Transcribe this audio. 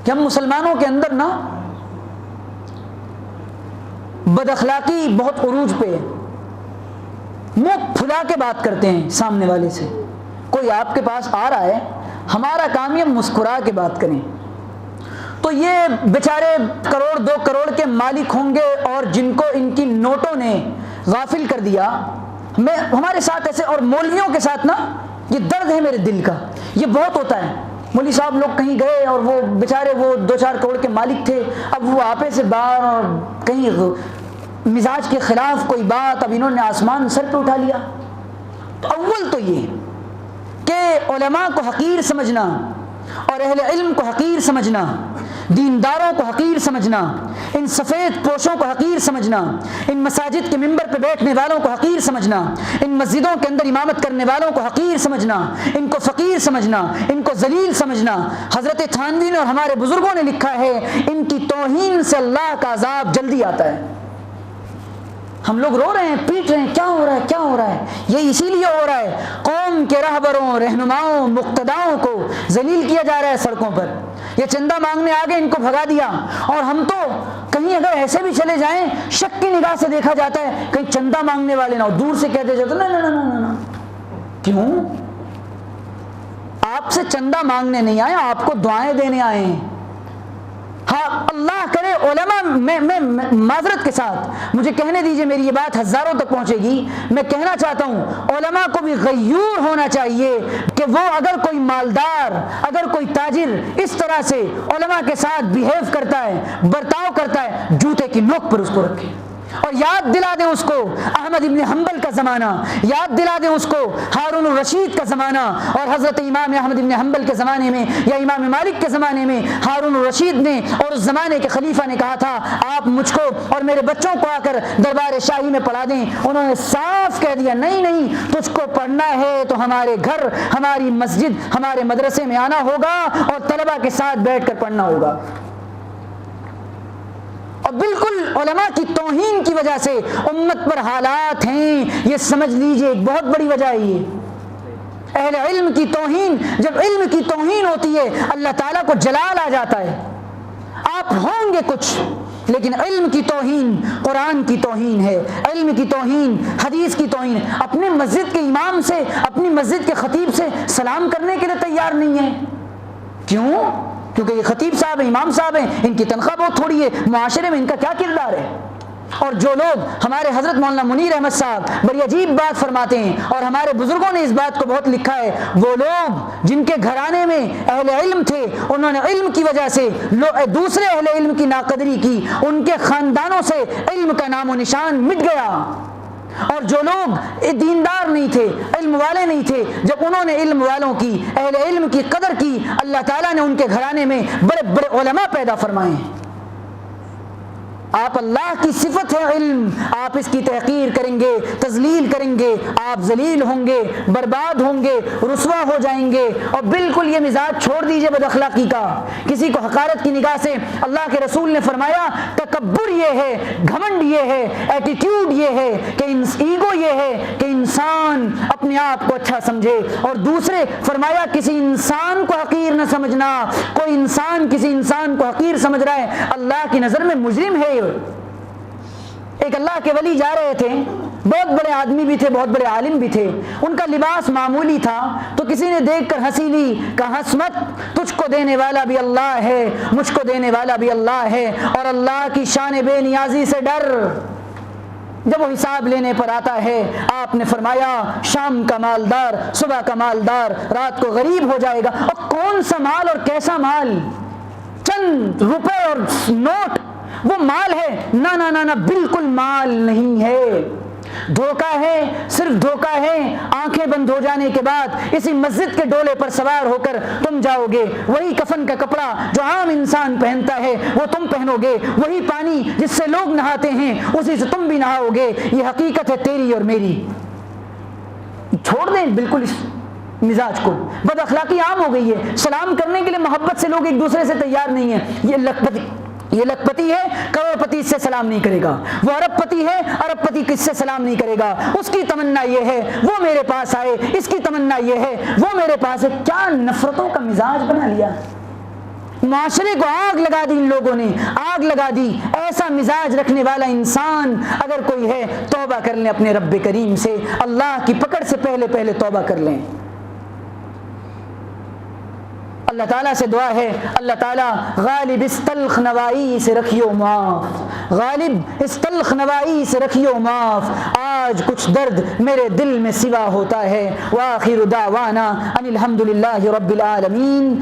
کہ ہم مسلمانوں کے اندر نا بد اخلاقی بہت عروج پہ ہے، منہ پھلا کے بات کرتے ہیں سامنے والے سے. کوئی آپ کے پاس آ رہا ہے، ہمارا کام یہ مسکرا کے بات کریں. تو یہ بیچارے کروڑ 2 کروڑ کے مالک ہوں گے اور جن کو ان کی نوٹوں نے غافل کر دیا. ہمارے ساتھ ایسے، اور مولویوں کے ساتھ نا یہ درد ہے میرے دل کا، یہ بہت ہوتا ہے. مولوی صاحب لوگ کہیں گئے اور وہ بیچارے وہ 2-4 کروڑ کے مالک تھے، اب وہ آپے سے باہر اور کہیں مزاج کے خلاف کوئی بات، اب انہوں نے آسمان سر پہ اٹھا لیا. تو اول تو یہ کہ علماء کو حقیر سمجھنا اور اہل علم کو حقیر سمجھنا، دینداروں کو حقیر سمجھنا، ان سفید پوشوں کو حقیر سمجھنا، ان مساجد کے ممبر پہ بیٹھنے والوں کو حقیر سمجھنا، ان مسجدوں کے اندر امامت کرنے والوں کو حقیر سمجھنا، ان کو فقیر سمجھنا، ان کو ذلیل سمجھنا. حضرت تھانوی نے اور ہمارے بزرگوں نے لکھا ہے ان کی توہین سے اللہ کا عذاب جلدی آتا ہے. ہم لوگ رو رہے ہیں، پیٹ رہے ہیں، کیا ہو رہا ہے، کیا ہو رہا ہے؟ یہ اسی لیے ہو رہا ہے قوم کے رہبروں، رہنماؤں، مقتداؤں کو ذلیل کیا جا رہا ہے سڑکوں پر. یہ چندہ مانگنے آگے ان کو بھگا دیا، اور ہم تو کہیں اگر ایسے بھی چلے جائیں شک کی نگاہ سے دیکھا جاتا ہے کہیں چندہ مانگنے والے نہ ہو، دور سے کہتے جاتے نا. کیوں؟ آپ سے چندہ مانگنے نہیں آئے، آپ کو دعائیں دینے آئے ہیں. ہاں اللہ کرے علماء، میں معذرت کے ساتھ مجھے کہنے دیجئے، میری یہ بات ہزاروں تک پہنچے گی. میں کہنا چاہتا ہوں علماء کو بھی غیور ہونا چاہیے کہ وہ اگر کوئی مالدار، اگر کوئی تاجر اس طرح سے علماء کے ساتھ بیہیو کرتا ہے، برتاؤ کرتا ہے، جوتے کی نوک پر اس کو رکھے اور یاد دلا دیں اس کو احمد ابن حنبل کا زمانہ، یاد دلا دیں اس کو ہارون الرشید کا زمانہ. اور حضرت امام احمد ابن حنبل کے زمانے میں یا امام مالک کے زمانے میں ہارون الرشید نے اور اس زمانے کے خلیفہ نے کہا تھا آپ مجھ کو اور میرے بچوں کو آ کر دربار شاہی میں پڑھا دیں. انہوں نے صاف کہہ دیا نہیں، تجھ کو پڑھنا ہے تو ہمارے گھر، ہماری مسجد، ہمارے مدرسے میں آنا ہوگا اور طلبہ کے ساتھ بیٹھ کر پڑھنا ہوگا. اور بالکل علماء کی توہین کی وجہ سے امت پر حالات ہیں، یہ سمجھ لیجئے ایک بہت بڑی وجہ ہے. یہ اہل علم کی توہین، جب علم کی توہین ہوتی ہے اللہ تعالیٰ کو جلال آ جاتا ہے. آپ ہوں گے کچھ، لیکن علم کی توہین قرآن کی توہین ہے، علم کی توہین حدیث کی توہین. اپنے مسجد کے امام سے، اپنی مسجد کے خطیب سے سلام کرنے کے لیے تیار نہیں ہے. کیوں؟ کیونکہ یہ خطیب صاحب ہیں، امام صاحب ہیں، ان کی تنخواہ بہت تھوڑی ہے، معاشرے میں ان کا کیا کردار ہے؟ اور جو لوگ، ہمارے حضرت مولانا منیر احمد صاحب بڑی عجیب بات فرماتے ہیں اور ہمارے بزرگوں نے اس بات کو بہت لکھا ہے، وہ لوگ جن کے گھرانے میں اہل علم تھے، انہوں نے علم کی وجہ سے دوسرے اہل علم کی ناقدری کی، ان کے خاندانوں سے علم کا نام و نشان مٹ گیا. اور جو لوگ دیندار نہیں تھے، علم والے نہیں تھے، جب انہوں نے علم والوں کی، اہل علم کی قدر کی، اللہ تعالیٰ نے ان کے گھرانے میں بڑے بڑے علماء پیدا فرمائے ہیں. آپ اللہ کی صفت ہے علم، آپ اس کی تحقیر کریں گے، تذلیل کریں گے، آپ ذلیل ہوں گے، برباد ہوں گے، رسوا ہو جائیں گے. اور بالکل یہ مزاج چھوڑ دیجئے بد اخلاقی کا. کسی کو حقارت کی نگاہ سے، اللہ کے رسول نے فرمایا تکبر یہ ہے، گھمنڈ یہ ہے، ایٹیٹیوڈ یہ ہے کہ ایگو یہ ہے کہ انسان اپنے آپ کو اچھا سمجھے. اور دوسرے فرمایا کسی انسان کو حقیر نہ سمجھنا. کوئی انسان کسی انسان کو حقیر سمجھ رہا ہے اللہ کی نظر میں مجرم ہے. ایک اللہ کے ولی جا رہے تھے، بہت بڑے آدمی بھی تھے، بہت بڑے عالم بھی تھے، ان کا لباس معمولی تھا، تو کسی نے دیکھ کر ہنسی لی، کہا ہنس مت، تجھ کو دینے والا بھی اللہ ہے، مجھ کو دینے والا بھی اللہ ہے، اور اللہ کی شان بے نیازی سے ڈر. جب وہ حساب لینے پر آتا ہے آپ نے فرمایا شام کا مالدار صبح کا مالدار رات کو غریب ہو جائے گا. اور کون سا مال اور کیسا مال؟ چند روپے اور نوٹ وہ مال ہے؟ نہ، بالکل مال نہیں ہے، دھوکہ ہے، صرف دھوکہ ہے. آنکھیں بند ہو جانے کے بعد اسی مسجد کے ڈولے پر سوار ہو کر تم جاؤ گے، وہی کفن کا کپڑا جو عام انسان پہنتا ہے وہ تم پہنو گے، وہی پانی جس سے لوگ نہاتے ہیں اسی سے تم بھی نہاؤ گے. یہ حقیقت ہے تیری اور میری. چھوڑ دیں بالکل اس مزاج کو. بد اخلاقی عام ہو گئی ہے، سلام کرنے کے لیے محبت سے لوگ ایک دوسرے سے تیار نہیں ہیں. یہ لکھپتی ہے، کروڑ پتی اس سے سلام نہیں کرے گا. وہ ارب پتی ہے، ارب پتی کس سے سلام نہیں کرے گا. اس کی تمنا یہ ہے وہ میرے پاس آئے، اس کی تمنا یہ ہے وہ میرے پاس ہے. کیا نفرتوں کا مزاج بنا لیا. معاشرے کو آگ لگا دی، ان لوگوں نے آگ لگا دی۔ ایسا مزاج رکھنے والا انسان اگر کوئی ہے، توبہ کر لیں اپنے رب کریم سے، اللہ کی پکڑ سے پہلے پہلے توبہ کر لیں۔ اللہ تعالیٰ سے دعا ہے، اللہ تعالیٰ غالب اس تلخ نوائی سے رکھیو معاف، غالب اس تلخ نوائی سے رکھیو معاف، آج کچھ درد میرے دل میں سوا ہوتا ہے۔ وآخر دعوانا ان الحمد للہ رب العالمین۔